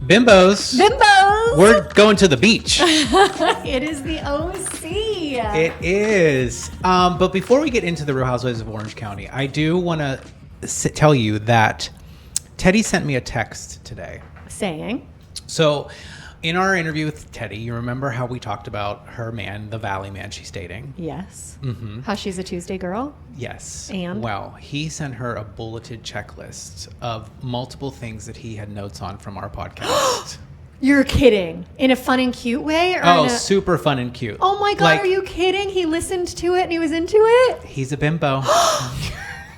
Bimbos. Bimbos. We're going to the beach. It is the OC. It is. But before we get into the Real Housewives of Orange County, I do want to tell you that Teddy sent me a text today. Saying? So in our interview with Teddy, you remember how we talked about her man, the Valley man she's dating? Yes. Mm-hmm. How she's a Tuesday girl? Yes. And? Well, he sent her a bulleted checklist of multiple things that he had notes on from our podcast. You're kidding. In a fun and cute way? Or super fun and cute. Oh my God, like, are you kidding? He listened to it and he was into it? He's a bimbo.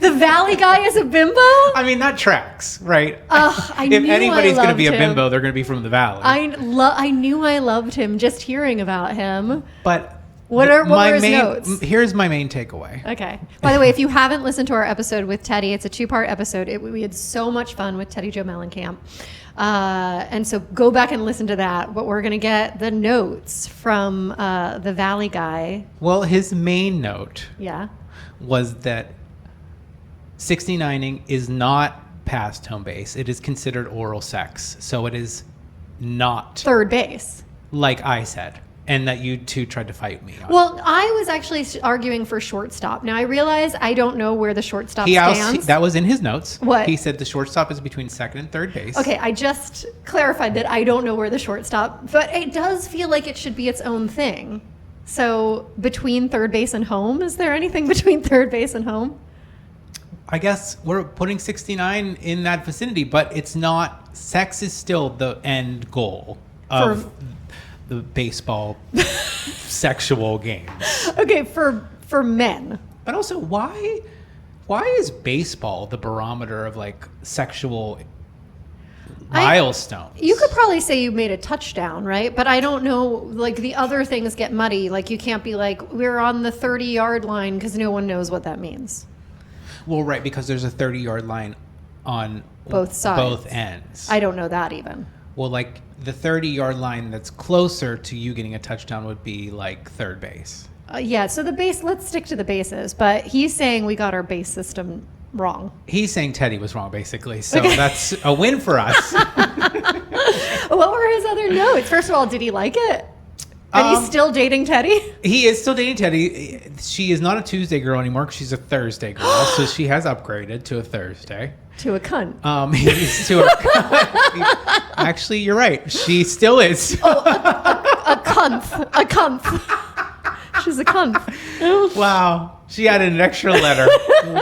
The Valley guy is a bimbo? I mean, that tracks, right? If anybody's going to be a bimbo, they're going to be from the Valley. I knew I loved him just hearing about him. But what were his notes? Here's my main takeaway. Okay. By the way, if you haven't listened to our episode with Teddy, it's a 2-part episode. We had so much fun with Teddy Joe Mellencamp. And so go back and listen to that. But we're going to get the notes from the Valley guy. Well, his main note Yeah. was that 69ing is not past home base. It is considered oral sex. So it is not Third base. like I said. And that you two tried to fight me on. Well, I was actually arguing for shortstop. Now, I realize I don't know where the shortstop stands. That was in his notes. What? He said the shortstop is between second and third base. Okay, I just clarified that I don't know where the shortstop, but it does feel like it should be its own thing. So, between third base and home, is there anything between third base and home? I guess we're putting 69 in that vicinity, but it's not. Sex is still the end goal of the baseball sexual games. Okay, for men. But also, why is baseball the barometer of like sexual milestones? You could probably say you made a touchdown, right? But I don't know, like the other things get muddy. Like you can't be like, we're on the 30-yard line because no one knows what that means. Well, right, because there's a 30-yard line on both sides. Both ends. I don't know that even. Well, like the 30-yard line that's closer to you getting a touchdown would be like third base. Yeah, so the base, let's stick to the bases. But he's saying we got our base system wrong. He's saying Teddy was wrong, basically. So that's a win for us. What were his other notes? First of all, did he like it? And he's still dating Teddy? He is still dating Teddy. She is not a Tuesday girl anymore because she's a Thursday girl. So she has upgraded to a Thursday. To a cunt. He's to a cunt. Actually, you're right. She still is. A cunt. A cunt. She's a cunt. Wow. She added an extra letter.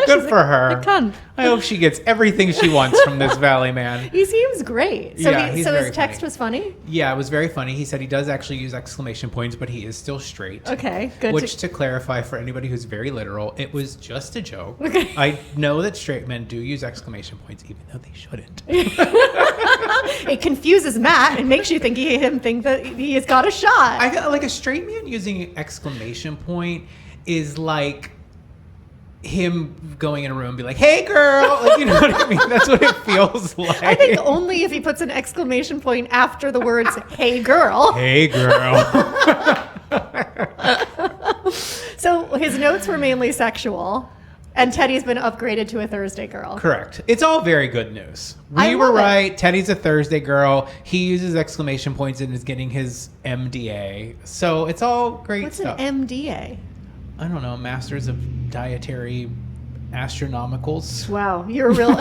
Good for her. A cunt. I hope she gets everything she wants from this Valley man. He seems great. So, yeah, so his text was funny? Yeah, it was very funny. He said he does actually use exclamation points, but he is still straight. Okay, good. Which, to clarify for anybody who's very literal, it was just a joke. Okay. I know that straight men do use exclamation points, even though they shouldn't. It confuses Matt and makes you think that he has got a shot. I feel like a straight man using an exclamation point is like him going in a room and be like, hey girl, like, you know what I mean? That's what it feels like. I think only if he puts an exclamation point after the words hey girl. Hey girl. So his notes were mainly sexual, and Teddy's been upgraded to a Thursday girl. Correct. It's all very good news. We were right. Teddy's a Thursday girl. He uses exclamation points and is getting his MDA. So it's all great stuff. What's an MDA? I don't know, Masters of Dietary Astronomicals. Wow, you're a real...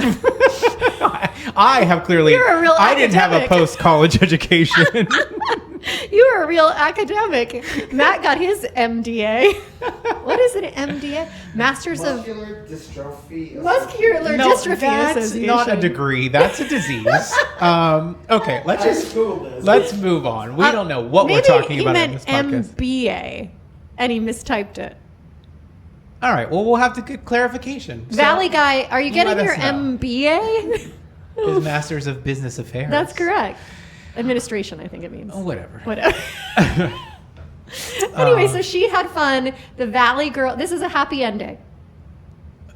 I have clearly... You're a real I didn't have a post-college education. You are a real academic. Matt got his MDA. What is an MDA? Muscular Dystrophy. Muscular Dystrophy that's Association. Not a degree. That's a disease. Okay, let's move on. We don't know what we're talking about in this podcast. Maybe he meant MBA, and he mistyped it. All right. Well, we'll have to get clarification. Valley guy, are you getting your know. MBA? His Masters of Business Affairs. That's correct. Administration, I think it means. Oh, whatever. Anyway, so she had fun. The Valley girl. This is a happy ending.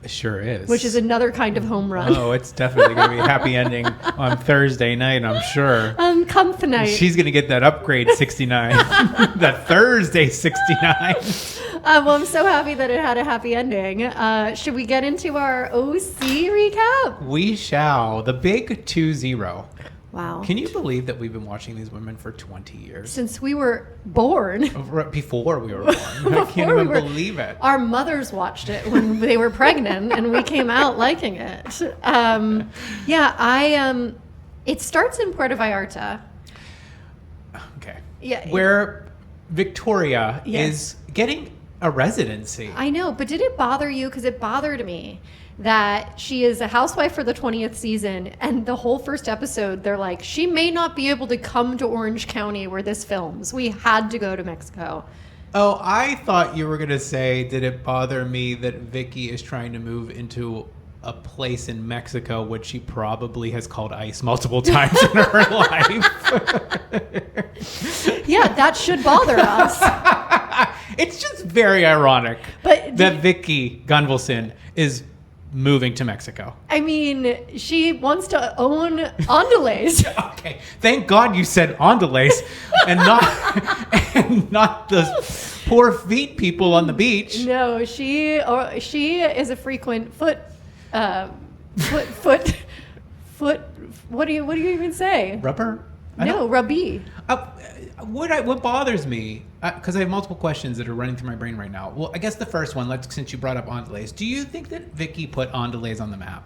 Sure is. Which is another kind of home run. Oh, it's definitely going to be a happy ending on Thursday night, I'm sure. Comp night. She's going to get that upgrade 69. That Thursday 69. Well, I'm so happy that it had a happy ending. Should we get into our OC recap? We shall. The big 2-0. Wow. Can you believe that we've been watching these women for 20 years? Since we were born. Before we were born. I can't even believe it. Our mothers watched it when they were pregnant, and we came out liking it. It starts in Puerto Vallarta. Okay. Yeah. Where Victoria Yes. is getting a residency. I know, but did it bother you? Because it bothered me that she is a housewife for the 20th season, and the whole first episode, they're like, she may not be able to come to Orange County where this films. We had to go to Mexico. Oh, I thought you were going to say, did it bother me that Vicky is trying to move into a place in Mexico, which she probably has called ICE multiple times in her life? Yeah, that should bother us. It's just very ironic But that Vicky Gunvalson is moving to Mexico. I mean, she wants to own Andalays. Okay, thank God you said Andalays and not the poor feet people on the beach. No, she is a frequent foot. What do you even say? Rubber? No, rubby. What bothers me, because I have multiple questions that are running through my brain right now. Well, I guess the first one, since you brought up Andalays, do you think that Vicky put Andalays on the map?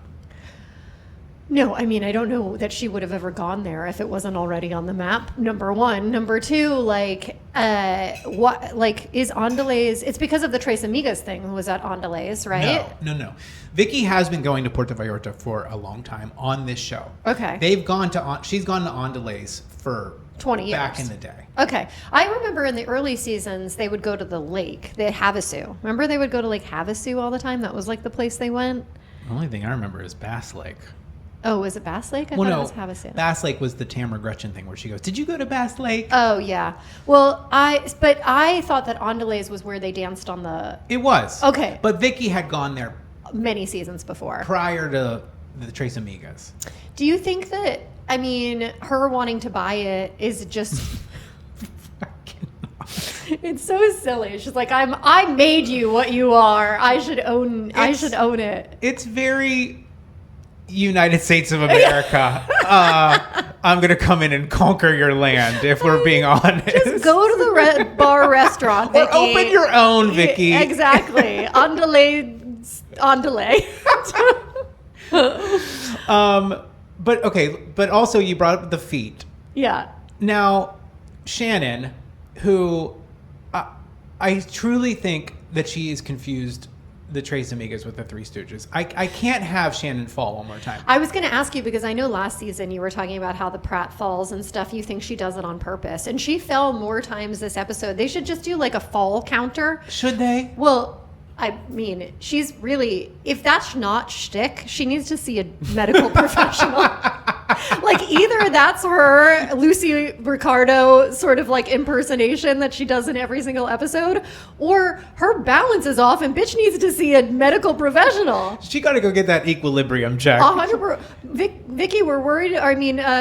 No, I mean, I don't know that she would have ever gone there if it wasn't already on the map. Number one. Number two, is Andalays? It's because of the Tres Amigas thing. Was at Andalays, right? No. Vicky has been going to Puerto Vallarta for a long time on this show. Okay. She's gone to Andalays for 20 years. Back in the day. Okay. I remember in the early seasons, they would go to the lake. They had Havasu. Remember they would go to Lake Havasu all the time? That was like the place they went? The only thing I remember is Bass Lake. Oh, was it Bass Lake? I thought it was Havasu. Bass Lake was the Tamra Gretchen thing where she goes, did you go to Bass Lake? Oh, yeah. Well, I thought that Andalays was where they danced on the... It was. Okay. But Vicky had gone there many seasons before. Prior to the Tres Amigas. Do you think that, I mean, her wanting to buy it is just... It's so silly. She's like, I made you what you are. I should own it. It's very United States of America. I'm going to come in and conquer your land, if we're being honest. Just go to the bar restaurant, Vicky. Or open your own, Vicky. Exactly. Andalay. But also you brought up the feet. Yeah. Now, Shannon, who I truly think that she is confused the Tres Amigas with the Three Stooges. I can't have Shannon fall one more time. I was going to ask you because I know last season you were talking about how the Pratt falls and stuff. You think she does it on purpose. And she fell more times this episode. They should just do like a fall counter. Should they? Well, I mean, she's really, if that's not shtick, she needs to see a medical professional. Like either that's her Lucy Ricardo sort of like impersonation that she does in every single episode, or her balance is off and bitch needs to see a medical professional. She got to go get that equilibrium check. 100%. Vicky, we're worried.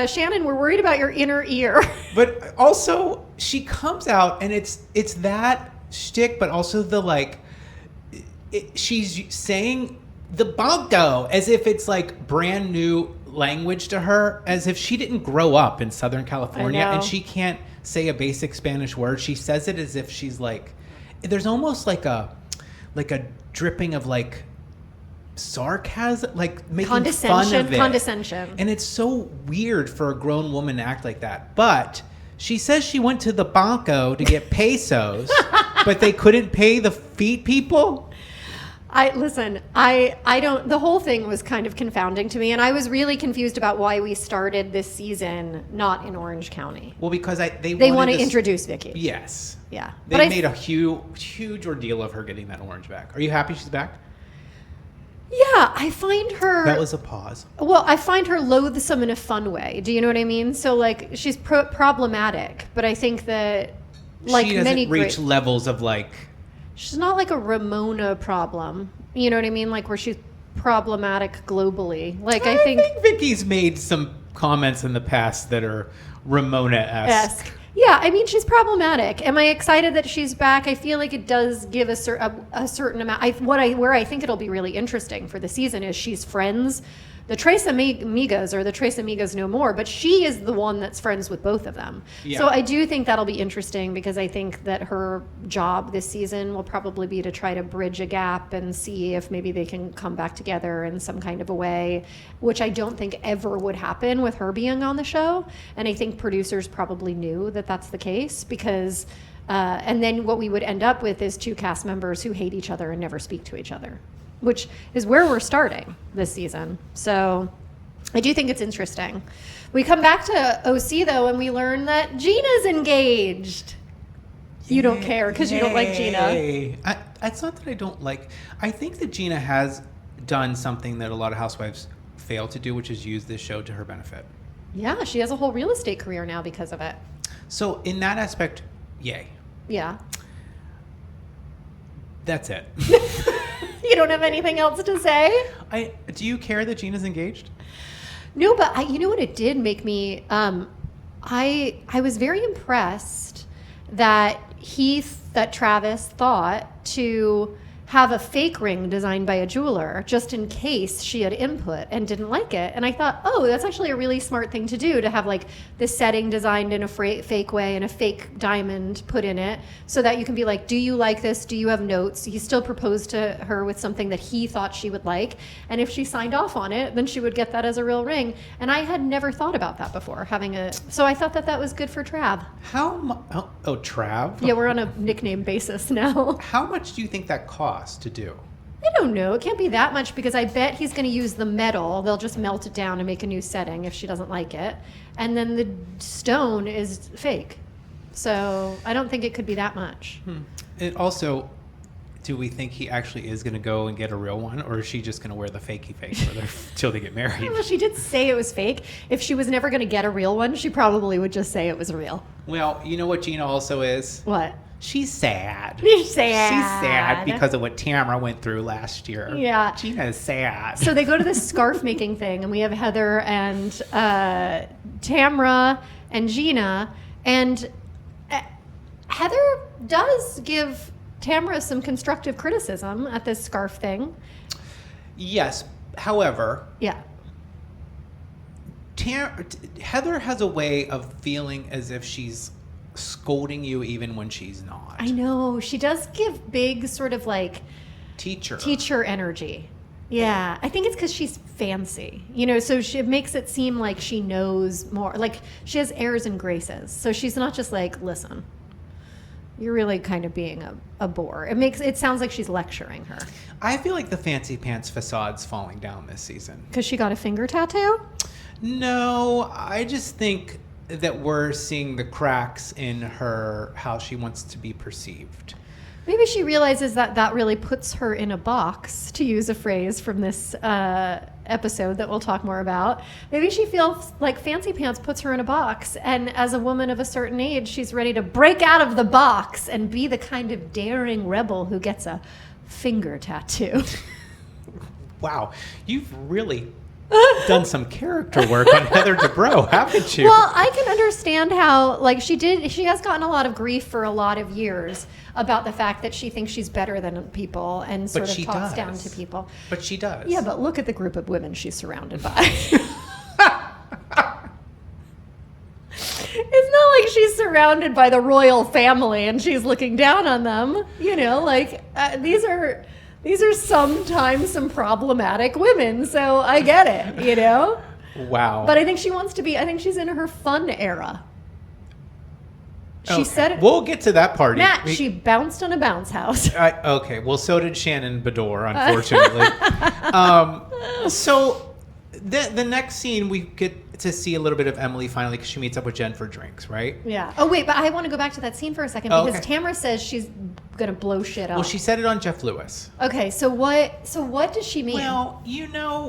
Shannon, we're worried about your inner ear. But also, she comes out and it's that shtick, but also the like. She's saying the banco as if it's like brand new language to her, as if she didn't grow up in Southern California and she can't say a basic Spanish word. She says it as if she's like, there's almost like a dripping of like sarcasm, like making fun of it. Condescension. And it's so weird for a grown woman to act like that. But she says she went to the banco to get pesos, but they couldn't pay the feet people. I don't, the whole thing was kind of confounding to me, and I was really confused about why we started this season not in Orange County. Well, because they want to introduce Vicky. Yes. Yeah. They made a huge ordeal of her getting that orange back. Are you happy she's back? Yeah, I find her... That was a pause. Well, I find her loathsome in a fun way. Do you know what I mean? So, like, she's problematic, but I think that, like, she doesn't reach levels of, like... She's not like a Ramona problem. You know what I mean? Like where she's problematic globally. Like I think Vicky's made some comments in the past that are Ramona-esque. Yeah, I mean she's problematic. Am I excited that she's back? I feel like it does give a certain amount. Where I think it'll be really interesting for the season is she's friends the Tres Amigos or the Tres Amigos no more, but she is the one that's friends with both of them. Yeah. So I do think that'll be interesting because I think that her job this season will probably be to try to bridge a gap and see if maybe they can come back together in some kind of a way, which I don't think ever would happen with her being on the show. And I think producers probably knew that that's the case because, and then what we would end up with is 2 cast members who hate each other and never speak to each other, which is where we're starting this season. So I do think it's interesting. We come back to OC, though, and we learn that Gina's engaged. You don't care because you don't like Gina. It's not that I don't like. I think that Gina has done something that a lot of housewives fail to do, which is use this show to her benefit. Yeah, she has a whole real estate career now because of it. So in that aspect, yay. Yeah. That's it. You don't have anything else to say? Do you care that Gina's engaged? No, but you know what it did make me? I was very impressed that Travis thought to have a fake ring designed by a jeweler just in case she had input and didn't like it. And I thought, oh, that's actually a really smart thing to do, to have like this setting designed in a fake way and a fake diamond put in it so that you can be like, do you like this? Do you have notes? He still proposed to her with something that he thought she would like. And if she signed off on it, then she would get that as a real ring. And I had never thought about that before, so I thought that was good for Trav. Trav? Yeah, we're on a nickname basis now. How much do you think that costs to do? I don't know. It can't be that much because I bet he's going to use the metal. They'll just melt it down and make a new setting if she doesn't like it. And then the stone is fake. So I don't think it could be that much. It also, do we think he actually is going to go and get a real one, or is she just going to wear the fakey till they get married? Well, she did say it was fake. If she was never going to get a real one, she probably would just say it was real. Well, you know what Gina also is? What? She's sad. She's sad. She's sad because of what Tamra went through last year. Yeah. Gina is sad. So they go to this scarf making thing, and we have Heather and Tamra and Gina. And Heather does give Tamra some constructive criticism at this scarf thing. Yes. However, yeah, Heather has a way of feeling as if she's scolding you even when she's not. I know. She does give big sort of like teacher energy. Yeah. I think it's because she's fancy, so she makes it seem like she knows more. Like she has airs and graces. So she's not just like, listen, you're really kind of being a bore. It sounds like she's lecturing her. I feel like the fancy pants facade's falling down this season. Because she got a finger tattoo? No, I just think that we're seeing the cracks in how she wants to be perceived. Maybe she realizes that really puts her in a box, to use a phrase from this episode that we'll talk more about. Maybe she feels like fancy pants puts her in a box, and as a woman of a certain age, she's ready to break out of the box and be the kind of daring rebel who gets a finger tattoo. Wow, you've really done some character work on Heather Dubrow, haven't you? Well, I can understand how, she has gotten a lot of grief for a lot of years about the fact that she thinks she's better than people and sort of talks down to people. But she does. Yeah, but look at the group of women she's surrounded by. It's not like she's surrounded by the royal family and she's looking down on them. These are sometimes some problematic women, so I get it, Wow. But I think I think she's in her fun era. She said it. We'll get to that party. Matt, she bounced on a bounce house. Okay, well, so did Shannon Bedore, unfortunately. So the next scene, we get to see a little bit of Emily finally because she meets up with Jenn for drinks, right? Yeah. Oh, wait, but I want to go back to that scene for a second because Tamra says she's going to blow shit up. Well, she said it on Jeff Lewis. Okay, so what does she mean? Well,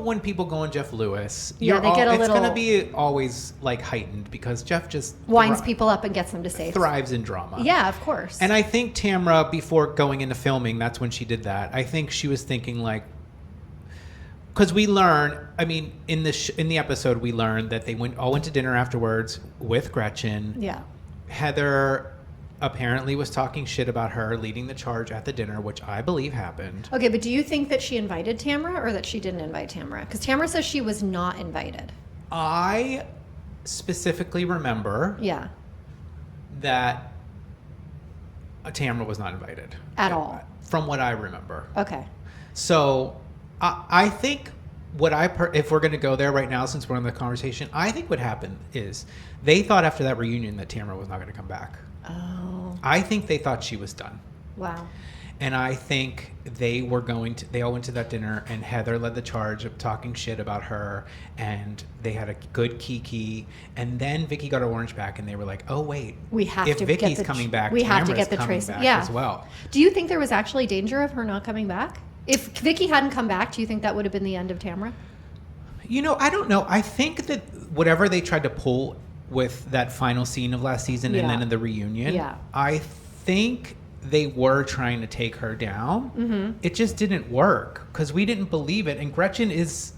when people go on Jeff Lewis, they get it's going to be always like heightened because Jeff just winds people up and gets them to say thrives in drama. Yeah, of course. And I think Tamra, before going into filming, that's when she did that. I think she was thinking because we learn, in the episode, we learned that they all went to dinner afterwards with Gretchen. Yeah. Heather apparently was talking shit about her leading the charge at the dinner, which I believe happened. Okay, but do you think that she invited Tamra or that she didn't invite Tamra? Because Tamra says she was not invited. I specifically remember that Tamra was not invited. At all. From what I remember. Okay. So I think if we're going to go there right now, since we're in the conversation, I think what happened is they thought after that reunion that Tamra was not going to come back. Oh. I think they thought she was done. Wow. And I think they all went to that dinner, and Heather led the charge of talking shit about her, and they had a good kiki, and then Vicky got her orange back, and they were like, oh wait, if Vicky's coming back, we have to get the coming trace back as well. Do you think there was actually danger of her not coming back? If Vicky hadn't come back, do you think that would have been the end of Tamra? I don't know. I think that whatever they tried to pull with that final scene of last season and then in the reunion, I think they were trying to take her down. Mm-hmm. It just didn't work because we didn't believe it. And Gretchen is,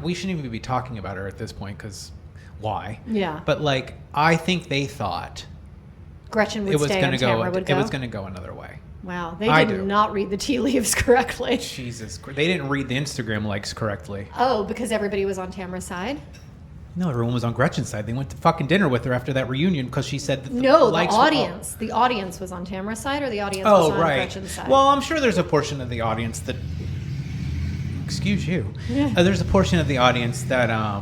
we shouldn't even be talking about her at this point because why? Yeah. But I think they thought Gretchen would stay and Tamra would go? It was going to go another way. Wow. They did not read the tea leaves correctly. Jesus. They didn't read the Instagram likes correctly. Oh, because everybody was on Tamra's side? No, everyone was on Gretchen's side. They went to fucking dinner with her after that reunion because she said that the audience. The audience was on Tamra's side, or the audience was on Gretchen's side? Well, I'm sure there's a portion of the audience that... Excuse you. Yeah. There's a portion of the audience that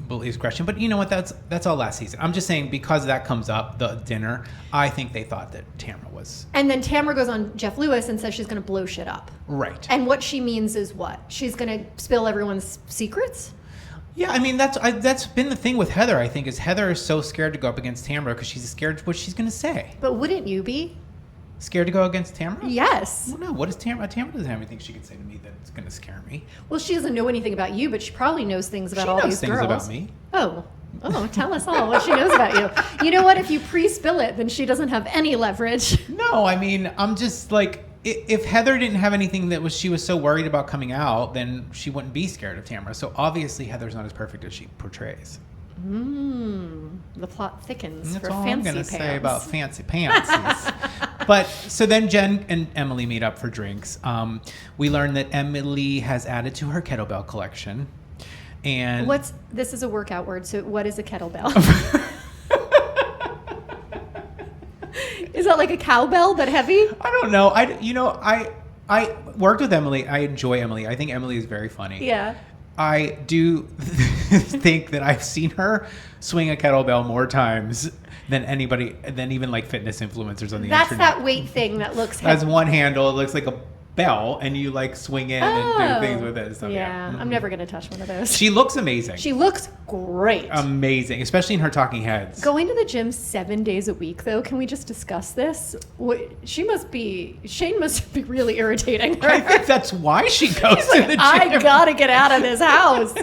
believes Gretchen. But you know what? That's all last season. I'm just saying because that comes up, the dinner, I think they thought that Tamra was... And then Tamra goes on Jeff Lewis and says she's going to blow shit up. Right. And what she means is what? She's going to spill everyone's secrets? Yeah, I mean, that's been the thing with Heather, I think, is Heather is so scared to go up against Tamra because she's scared of what she's going to say. But wouldn't you be? Scared to go against Tamra? Yes. Well, no, what is Tamra? Tamra doesn't have anything she can say to me that's going to scare me. Well, she doesn't know anything about you, but she probably knows things about all these girls. She knows things about me. Oh, tell us all what she knows about you. You know what? If you pre-spill it, then she doesn't have any leverage. No, I mean, I'm just if Heather didn't have anything she was so worried about coming out, then she wouldn't be scared of Tamra. So obviously Heather's not as perfect as she portrays. The plot thickens. That's for all fancy I'm going to say about fancy pants. But so then Jenn and Emily meet up for drinks. We learn that Emily has added to her kettlebell collection. And this is a workout word. So what is a kettlebell? Is that like a cowbell but heavy? I don't know. I worked with Emily. I enjoy Emily. I think Emily is very funny. Yeah. I do think that I've seen her swing a kettlebell more times than even fitness influencers on the internet. That's that weight thing that looks heavy. Has one handle. It looks like a bell, and you swing in and do things with it. So, yeah. I'm never going to touch one of those. She looks amazing. She looks great. Amazing, especially in her talking heads. Going to the gym 7 days a week, though, can we just discuss this? Shane must be really irritating her. I think that's why she goes to the gym. I got to get out of this house.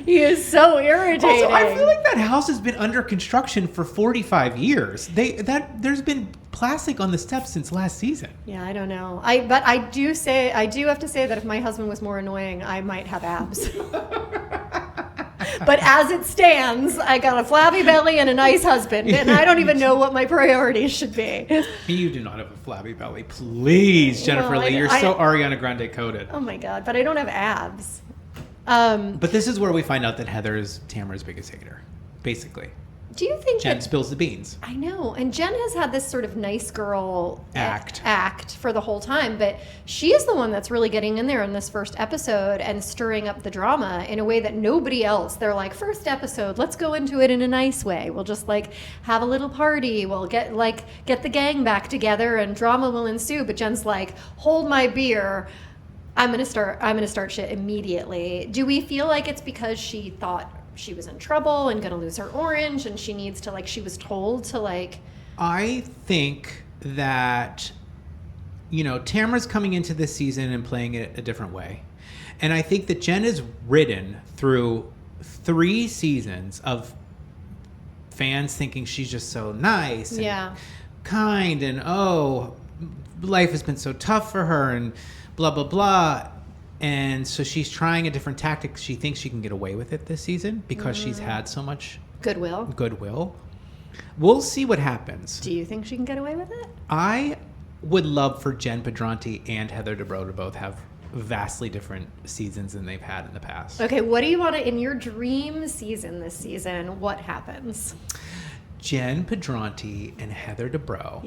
He is so irritating. Also, I feel like that house has been under construction for 45 years. There's been plastic on the steps since last season. Yeah, I don't know. But I do have to say that if my husband was more annoying, I might have abs. But as it stands, I got a flabby belly and a nice husband, and I don't even know what my priorities should be. You do not have a flabby belly. Please, Jennifer Lee, you're so Ariana Grande coded. Oh my God, but I don't have abs. But this is where we find out that Heather is Tamra's biggest hater, basically. Do you think Jenn spills the beans? I know. And Jenn has had this sort of nice girl act for the whole time, but she is the one that's really getting in there in this first episode and stirring up the drama in a way that nobody else. They're like, first episode, let's go into it in a nice way. We'll just have a little party. We'll get the gang back together and drama will ensue. But Jen's like, hold my beer. I'm gonna start shit immediately. Do we feel like it's because she thought she was in trouble and gonna lose her orange and she needs to she was told to I think that Tamra's coming into this season and playing it a different way, and I think that Jenn is ridden through 3 seasons of fans thinking she's just so nice and kind and life has been so tough for her and blah blah blah. And so she's trying a different tactic. She thinks she can get away with it this season because she's had so much goodwill. We'll see what happens. Do you think she can get away with it? I would love for Jenn Pedranti and Heather Dubrow to both have vastly different seasons than they've had in the past. Okay, what do you want to, in your dream season this season, what happens? Jenn Pedranti and Heather Dubrow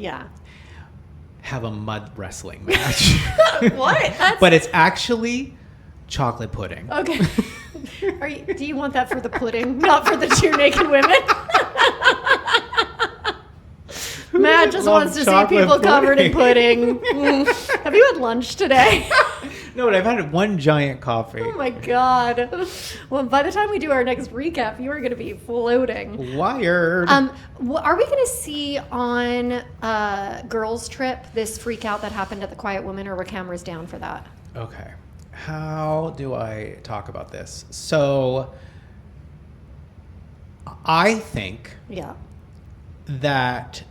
have a mud wrestling match. What? But it's actually chocolate pudding. Okay. Do you want that for the pudding, not for the two naked women? Matt just wants to see people covered in pudding. Have you had lunch today? No, but I've had one giant coffee. Oh my God. Well, by the time we do our next recap, you are going to be floating. Wired. Are we going to see on Girls Trip this freak out that happened at the Quiet Woman, or were cameras down for that? Okay. How do I talk about this? So, I think that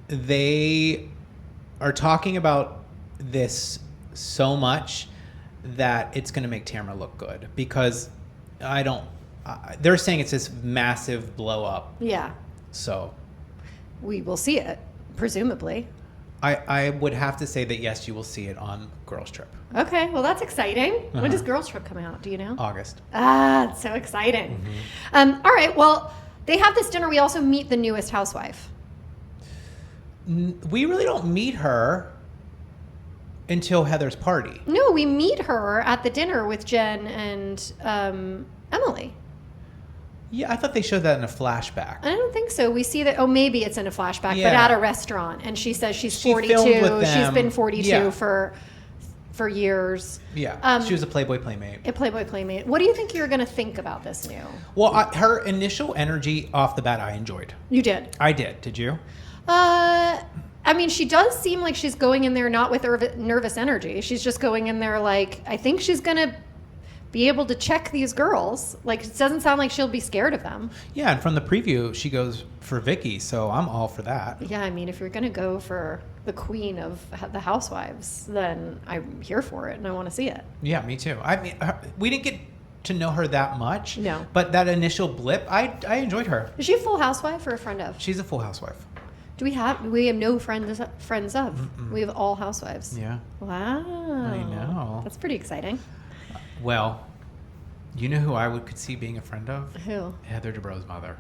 they are talking about this so much that it's going to make Tamra look good, because they're saying it's this massive blow up. Yeah. So we will see it, presumably. I would have to say that yes, you will see it on Girls Trip. Okay, well that's exciting. When does Girls Trip come out? Do you know? August. Ah, it's so exciting. Mm-hmm. All right, well, they have this dinner. We also meet the newest housewife. We really don't meet her until Heather's party. No, we meet her at the dinner with Jenn and Emily. Yeah, I thought they showed that in a flashback. I don't think so. We see that, maybe it's in a flashback, but at a restaurant. And she says she's 42. She's been 42 for years. Yeah, she was a Playboy Playmate. A Playboy Playmate. What do you think you're going to think about this new? Well, her initial energy off the bat, I enjoyed. You did? I did. Did you? I mean, she does seem like she's going in there not with nervous energy. She's just going in there like, I think she's going to be able to check these girls. Like, it doesn't sound like she'll be scared of them. Yeah, and from the preview, she goes for Vicky, so I'm all for that. Yeah, I mean, if you're going to go for the queen of the Housewives, then I'm here for it, and I want to see it. Yeah, me too. I mean, we didn't get to know her that much. No. But that initial blip, I enjoyed her. Is she a full housewife or a friend of? She's a full housewife. We have no friends of. Mm-mm. We have all housewives. Yeah. Wow. I know. That's pretty exciting. Well, you know who I could see being a friend of? Who? Heather Dubrow's mother.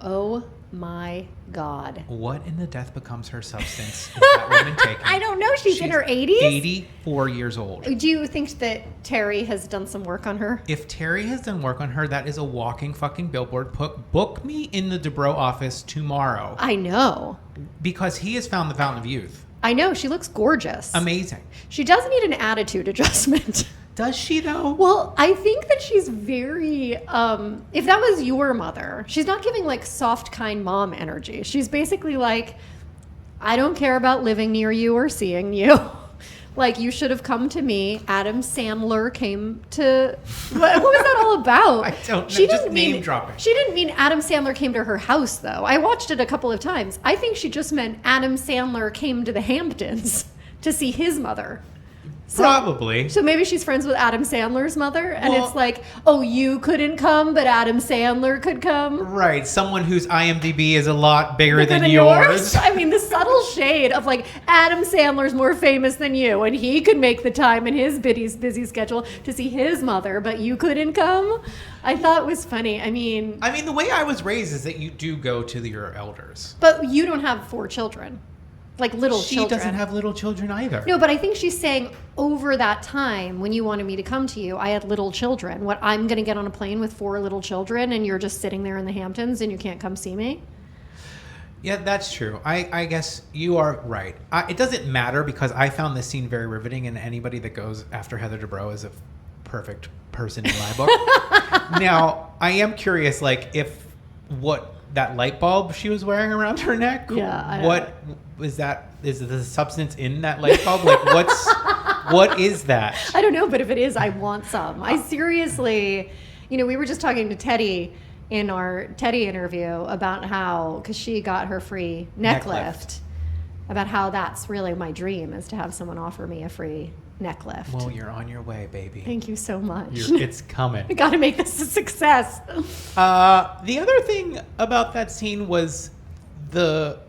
Oh my God. What in the death becomes her substance is that woman taking? I don't know. She's in her 80s? 84 years old. Do you think that Terry has done some work on her? If Terry has done work on her, that is a walking fucking billboard. Book me in the Dubrow office tomorrow. I know. Because he has found the fountain of youth. I know. She looks gorgeous. Amazing. She does need an attitude adjustment. Does she, though? Well, I think that she's very, if that was your mother, she's not giving, like, soft, kind mom energy. She's basically like, I don't care about living near you or seeing you. Like, you should have come to me. Adam Sandler came to... What was that all about? I don't know. Just name dropping. She didn't mean Adam Sandler came to her house, though. I watched it a couple of times. I think she just meant Adam Sandler came to the Hamptons to see his mother. Probably. So maybe she's friends with Adam Sandler's mother, and it's like, oh, you couldn't come, but Adam Sandler could come. Right. Someone whose IMDb is a lot bigger than yours. I mean, the subtle shade of like, Adam Sandler's more famous than you, and he could make the time in his busy schedule to see his mother, but you couldn't come. I thought it was funny. I mean, the way I was raised is that you do go to your elders. But you don't have 4 children. Like little children. She doesn't have little children either. No, but I think she's saying over that time when you wanted me to come to you, I had little children. What, I'm going to get on a plane with 4 little children and you're just sitting there in the Hamptons and you can't come see me? Yeah, that's true. I guess you are right. It doesn't matter because I found this scene very riveting, and anybody that goes after Heather Dubrow is a perfect person in my book. Now, I am curious, like, if what that light bulb she was wearing around her neck, what is that? Is the substance in that light bulb? Like, what is that? I don't know, but if it is, I want some. I seriously, we were just talking to Teddy in our Teddy interview about how, because she got her free neck lift, about how that's really my dream, is to have someone offer me a free neck lift. Well, you're on your way, baby. Thank you so much. It's coming. I got to make this a success. The other thing about that scene was the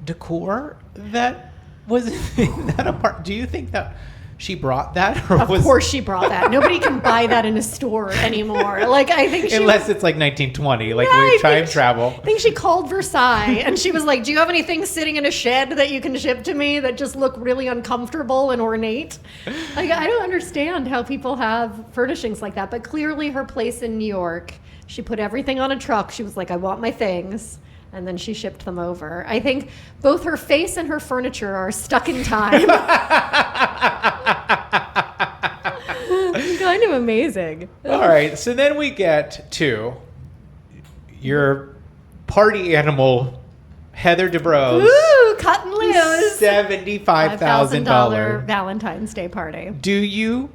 decor that was in that apartment, do you think that she brought that? Or of course she brought that. Nobody can buy that in a store anymore. Like, I think unless it's like 1920, like we time travel. I think she called Versailles and she was like, do you have anything sitting in a shed that you can ship to me that just look really uncomfortable and ornate? Like, I don't understand how people have furnishings like that. But clearly her place in New York, she put everything on a truck. She was like, I want my things. And then she shipped them over. I think both her face and her furniture are stuck in time. Kind of amazing. All right. So then we get to your party animal, Heather Dubrow. Ooh, cut and loose. $75,000 Valentine's Day party. Do you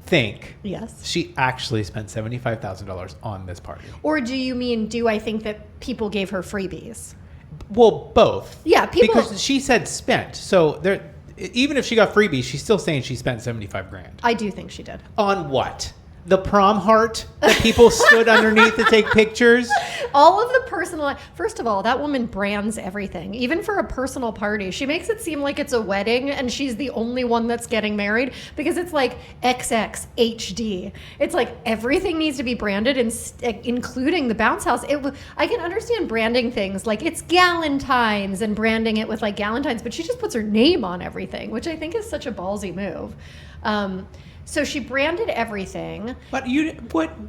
think yes she actually spent $75,000 on this party? Or do you mean, do I think that people gave her freebies? Well, both. Yeah, people, because she said spent. So there, even if she got freebies, she's still saying she spent $75,000. I do think she did. On what? The prom heart that people stood underneath to take pictures? All of the personal... First of all, that woman brands everything. Even for a personal party. She makes it seem like it's a wedding and she's the only one that's getting married because it's like XX HD. It's like everything needs to be branded, including the bounce house. I can understand branding things like it's Galentine's and branding it with like Galentine's, but she just puts her name on everything, which I think is such a ballsy move. So she branded everything. But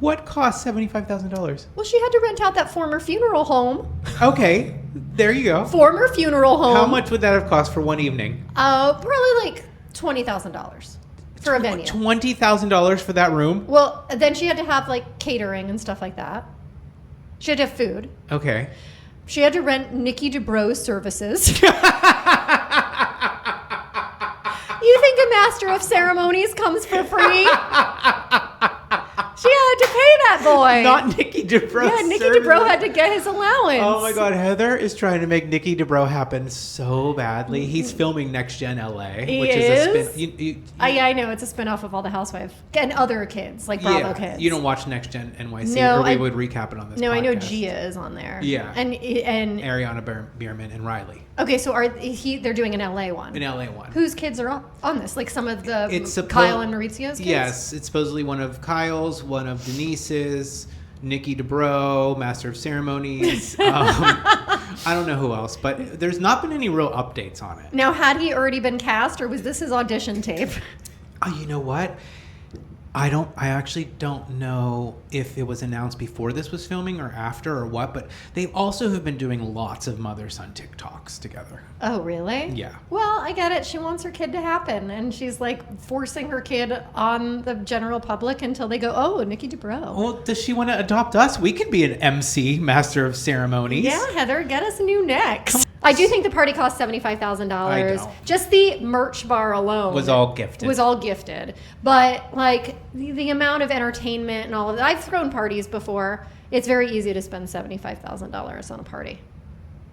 what cost $75,000? Well, she had to rent out that former funeral home. Okay, there you go. Former funeral home. How much would that have cost for one evening? Probably like $20,000 for a venue. $20,000 for that room? Well, then she had to have like catering and stuff like that. She had to have food. Okay. She had to rent Nikki Dubrow's services. You think a master of ceremonies comes for free? She had to pay that boy. Not Nikki Dubrow. Yeah, Nikki Dubrow had to get his allowance. Oh my God, Heather is trying to make Nikki Dubrow happen so badly. He's filming Next Gen LA, which is a spin. I know, it's a spinoff of all the Housewives and other kids, like Bravo kids. You don't watch Next Gen NYC, no, or we would recap it on this podcast. I know Gia is on there. Yeah. And Ariana Bierman and Riley. Okay, so they're doing an LA one. An LA one. Whose kids are on this? Like some of the Kyle and Maurizio's kids? Yes, it's supposedly one of Kyle's, one of Denise's, Nikki Dubrow, Master of Ceremonies. I don't know who else, but there's not been any real updates on it. Now, had he already been cast, or was this his audition tape? Oh, you know what? I actually don't know if it was announced before this was filming or after or what, but they also have been doing lots of mother-son TikToks together. Oh, really? Yeah. Well, I get it. She wants her kid to happen, and she's like forcing her kid on the general public until they go, oh, Nikki Dubrow. Well, does she want to adopt us? We could be an MC, Master of Ceremonies. Yeah, Heather, get us new necks. I do think the party cost $75,000. I don't. Just the merch bar alone was all gifted. But like the amount of entertainment and all of that. I've thrown parties before. It's very easy to spend $75,000 on a party.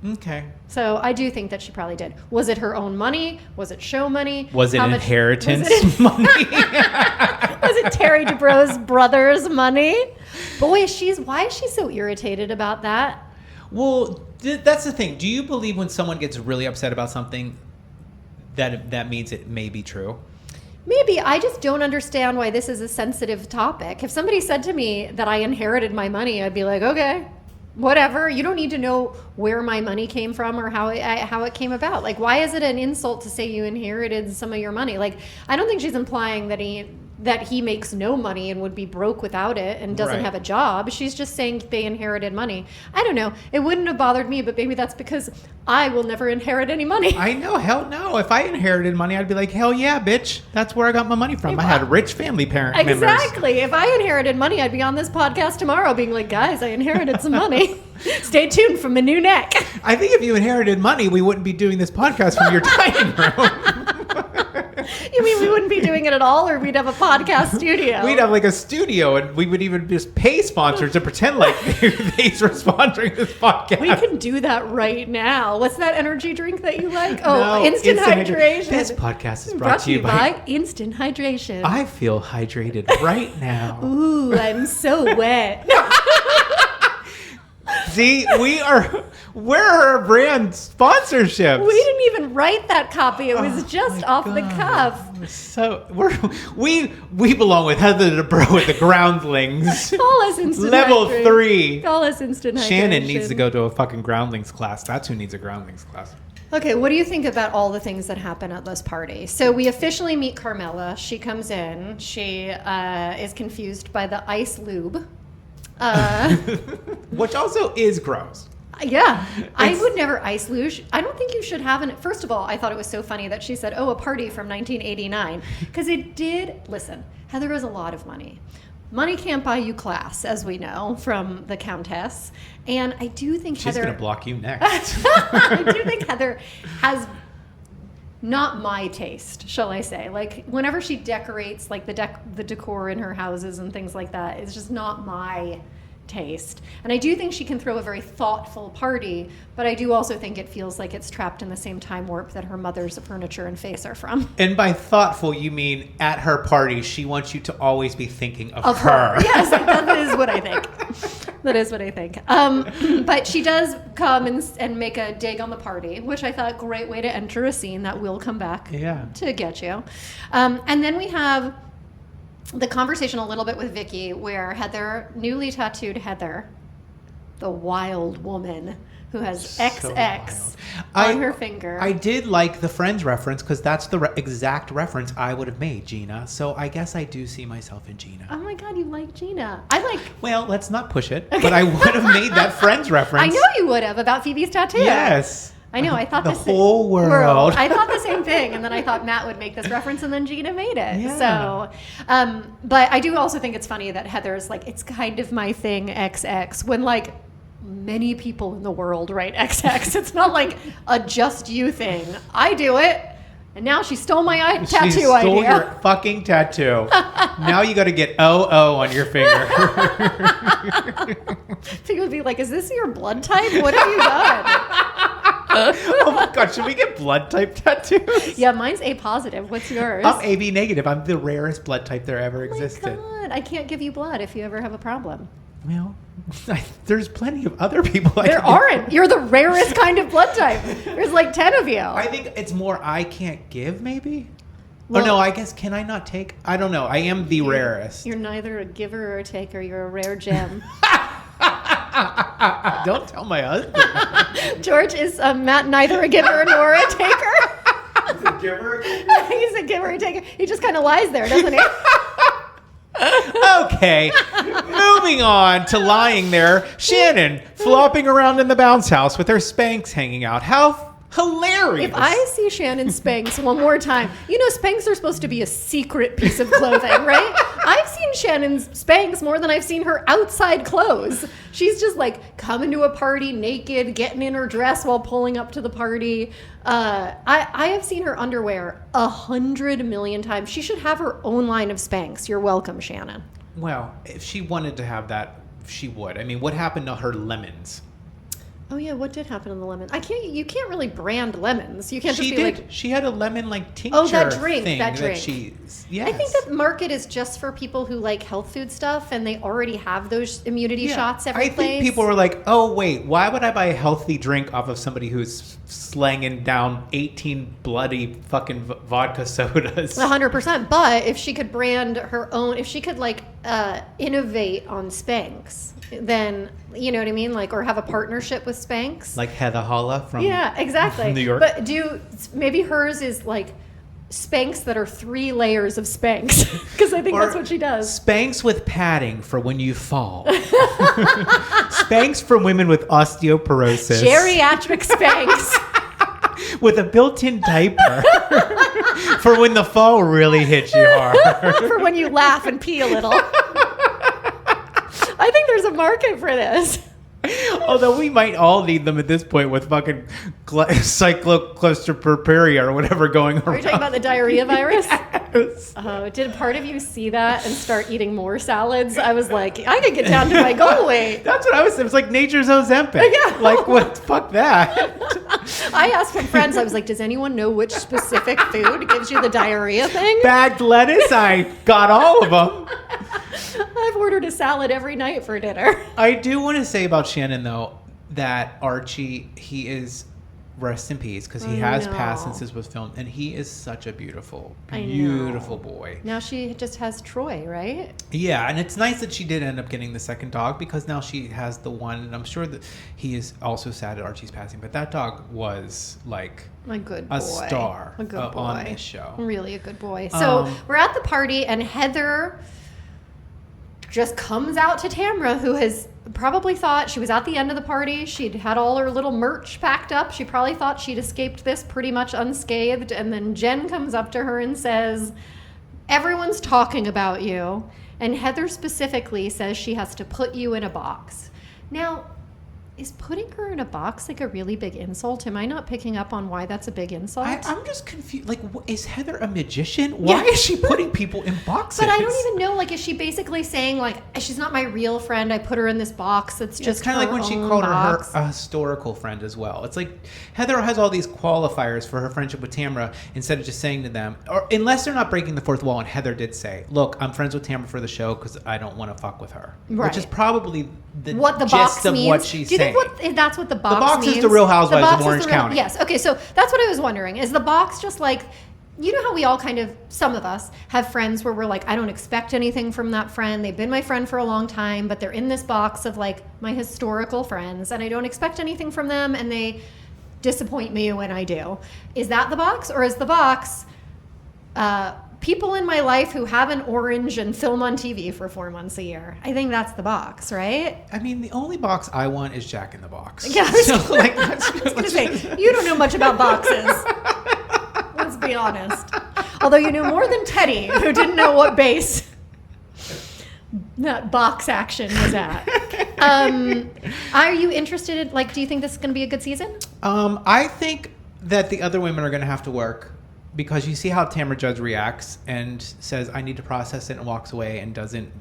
Okay. So I do think that she probably did. Was it her own money? Was it show money? Was it inheritance money? Was it Terry Dubrow's brother's money? Boy, why is she so irritated about that? Well, that's the thing. Do you believe when someone gets really upset about something that means it may be true? Maybe. I just don't understand why this is a sensitive topic. If somebody said to me that I inherited my money, I'd be like, okay, whatever. You don't need to know where my money came from or how it came about. Like, why is it an insult to say you inherited some of your money? Like, I don't think she's implying that he makes no money and would be broke without it and doesn't have a job. She's just saying they inherited money. I don't know. It wouldn't have bothered me, but maybe that's because I will never inherit any money. I know. Hell no. If I inherited money, I'd be like, hell yeah, bitch. That's where I got my money from. I had rich family members. Exactly. If I inherited money, I'd be on this podcast tomorrow being like, guys, I inherited some money. Stay tuned for my new neck. I think if you inherited money, we wouldn't be doing this podcast from your dining room. You mean we wouldn't be doing it at all, or we'd have a podcast studio? We'd have like a studio, and we would even just pay sponsors to pretend like they were sponsoring this podcast. We can do that right now. What's that energy drink that you like? Oh, Instant Hydration. This podcast is brought to you by Instant Hydration. I feel hydrated right now. Ooh, I'm so wet. See, where are our brand sponsorships? We didn't even write that copy. It was just off the cuff. So we belong with Heather Dubrow with the Groundlings. Call us instant Level hydration. 3. Call us instant hydration. Shannon needs to go to a fucking Groundlings class. That's who needs a Groundlings class. Okay, what do you think about all the things that happen at this party? So we officially meet Carmela. She comes in. She is confused by the ice lube. Which also is gross. Yeah, I would never ice luge. I don't think you should have an. First of all, I thought it was so funny that she said, "Oh, a party from 1989," because it did. Listen, Heather has a lot of money. Money can't buy you class, as we know from the Countess. And I do think she's Heather. She's going to block you next. I do think Heather has not my taste, shall I say. Like, whenever she decorates, like the decor in her houses and things like that, it's just not my taste. And I do think she can throw a very thoughtful party, but I do also think it feels like it's trapped in the same time warp that her mother's furniture and face are from. And by thoughtful, you mean at her party, she wants you to always be thinking of her. Yes, that is what I think. That is what I think. But she does come and make a dig on the party, which I thought great way to enter a scene that will come back to get you. And then we have the conversation a little bit with Vicky, where Heather, newly tattooed Heather, the wild woman who has XX on her finger. I did like the Friends reference because that's the exact reference I would have made, Gina. So I guess I do see myself in Gina. Oh my God, you like Gina. Well, let's not push it, but I would have made that Friends reference. I know you would have, about Phoebe's tattoo. Yes. I know. I thought the whole world. I thought the same thing, and then I thought Matt would make this reference, and then Gina made it. Yeah. So, but I do also think it's funny that Heather's like, it's kind of my thing, XX, when like many people in the world write XX. It's not like a just you thing. I do it, and now she stole my tattoo idea. She stole your fucking tattoo. Now you got to get OO on your finger. People would be like, "Is this your blood type? What have you done?" Oh my God, should we get blood type tattoos? Yeah, mine's A positive. What's yours? I'm AB negative. I'm the rarest blood type there ever existed. Oh my God, I can't give you blood if you ever have a problem. Well, there's plenty of other people. There aren't. You're the rarest kind of blood type. There's like 10 of you. I think it's more I can't give, maybe? Well, no, I guess, can I not take? I don't know. I am the rarest. You're neither a giver or a taker. You're a rare gem. Don't tell my husband. George is neither a giver nor a taker. He's a giver. He's a giver or taker. He just kind of lies there, doesn't he? Okay, moving on to lying there. Shannon flopping around in the bounce house with her Spanx hanging out. How hilarious. If I see Shannon Spanx one more time, you know Spanx are supposed to be a secret piece of clothing, right? I've seen Shannon's Spanx more than I've seen her outside clothes. She's just like coming to a party naked, getting in her dress while pulling up to the party. I have seen her underwear 100 million times. She should have her own line of Spanx. You're welcome, Shannon. Well, if she wanted to have that, she would. I mean, what happened to her lemons? Oh yeah, what did happen in the lemon? You can't really brand lemons. You can't just She be did. like, She had a lemon like tincture. oh, that drink. Thing That drink. Yes. I think that market is just for people who like health food stuff, and they already have those immunity shots every I place. think people were like, oh, wait, why would I buy a healthy drink off of somebody who's slanging down 18 bloody fucking vodka sodas? 100%. But if she could brand her own, if she could like innovate on Spanx, then, you know what I mean? Like, or have a partnership with Spanx. Like Heather Holla from exactly. New York. But maybe hers is like Spanx that are 3 layers of Spanx, because I think Or that's what she does. Spanx with padding for when you fall. Spanx for women with osteoporosis. Geriatric Spanx. With a built-in diaper for when the fall really hits you hard. For when you laugh and pee a little. I think there's a market for this. Although we might all need them at this point with fucking cycloclusterpurpurea or whatever going around. Are you talking about the diarrhea virus? Yes. Oh, did part of you see that and start eating more salads? I was like, I could get down to my goal weight. That's what I was saying. It was like nature's Ozempic. Yeah. Like, what? Fuck that. I asked some friends, I was like, does anyone know which specific food gives you the diarrhea thing? Bagged lettuce, I got all of them. I've ordered a salad every night for dinner. I do want to say about Shannon, though, that Archie, he is, rest in peace, because he I has know. passed since this was filmed, and he is such a beautiful I know. boy. Now she just has Troy, right? Yeah, and it's nice that she did end up getting the second dog, because now she has the one, and I'm sure that he is also sad at Archie's passing, but that dog was like A good boy. a star A good boy. on this show. Really a good boy. So we're at the party, and Heather just comes out to Tamra, who has probably thought she was at the end of the party. She'd had all her little merch packed up. She probably thought she'd escaped this pretty much unscathed. And then Jenn comes up to her and says, everyone's talking about you. And Heather specifically says she has to put you in a box. Now, is putting her in a box like a really big insult? Am I not picking up on why that's a big insult? I'm just confused. Like, is Heather a magician? Why is she putting people in boxes? But I don't even know. Like, is she basically saying, like, she's not my real friend. I put her in this box that's just it's kind of like when she called her a historical friend as well. It's like Heather has all these qualifiers for her friendship with Tamra instead of just saying to them, or unless they're not breaking the fourth wall. And Heather did say, "Look, I'm friends with Tamra for the show because I don't want to fuck with her," Right. which is probably what the gist box of means. what she's Do you saying. think that's what the box means? The box is the Real Housewives box of is Orange the real- County. Yes. Okay. So that's what I was wondering. Is the box just like, you know how we all kind of, some of us have friends where we're like, I don't expect anything from that friend. They've been my friend for a long time, but they're in this box of like my historical friends, and I don't expect anything from them, and they disappoint me when I do. Is that the box, or is the box people in my life who have an orange and film on TV for 4 months a year? I think that's the box, right? I mean, the only box I want is Jack in the Box. Yeah, So, like, I was gonna say, you don't know much about boxes. Let's be honest. Although you know more than Teddy, who didn't know what base that box action was at. Are you interested in, like, do you think this is going to be a good season? I think that the other women are going to have to work, because you see how Tamra Judge reacts and says, I need to process it, and walks away and isn't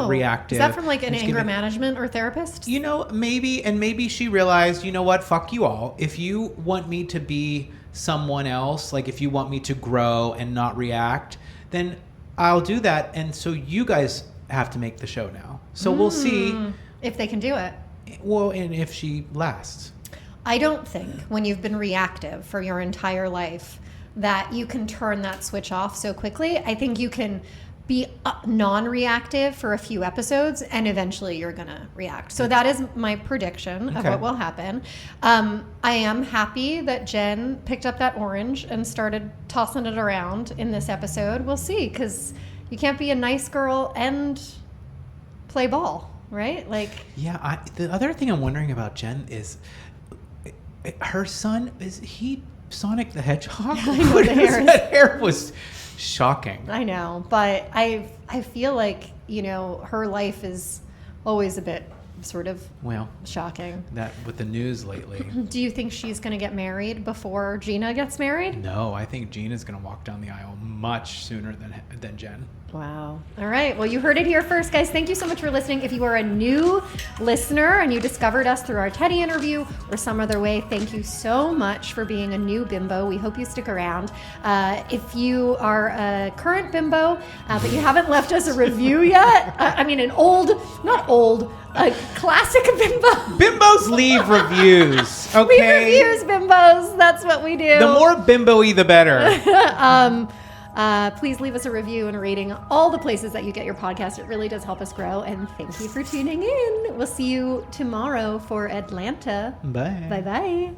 reactive. Is that from like an And she's anger giving- management or therapist? You know, maybe she realized, you know what, fuck you all. If you want me to be someone else, like if you want me to grow and not react, then I'll do that. And so you guys have to make the show now. So we'll see. If they can do it. Well, and if she lasts. I don't think when you've been reactive for your entire life that you can turn that switch off so quickly. I think you can be non-reactive for a few episodes, and eventually you're going to react. So that is my prediction of what will happen. I am happy that Jenn picked up that orange and started tossing it around in this episode. We'll see, because you can't be a nice girl and play ball, right? Like, yeah, the other thing I'm wondering about Jenn is her son, is he Sonic the Hedgehog? I know, That hair was shocking. I know, but I feel like, you know, her life is always a bit sort of shocking. That with the news lately. Do you think she's going to get married before Gina gets married? No, I think Gina's going to walk down the aisle much sooner than Jenn. Wow. All right. Well, you heard it here first, guys. Thank you so much for listening. If you are a new listener and you discovered us through our Teddy interview or some other way, thank you so much for being a new bimbo. We hope you stick around. If you are a current bimbo, but you haven't left us a review yet, I mean, a classic bimbo. Bimbos leave reviews, okay? Leave reviews, bimbos. That's what we do. The more bimbo-y, the better. Please leave us a review and a rating on all the places that you get your podcast. It really does help us grow. And thank you for tuning in. We'll see you tomorrow for Atlanta. Bye. Bye-bye.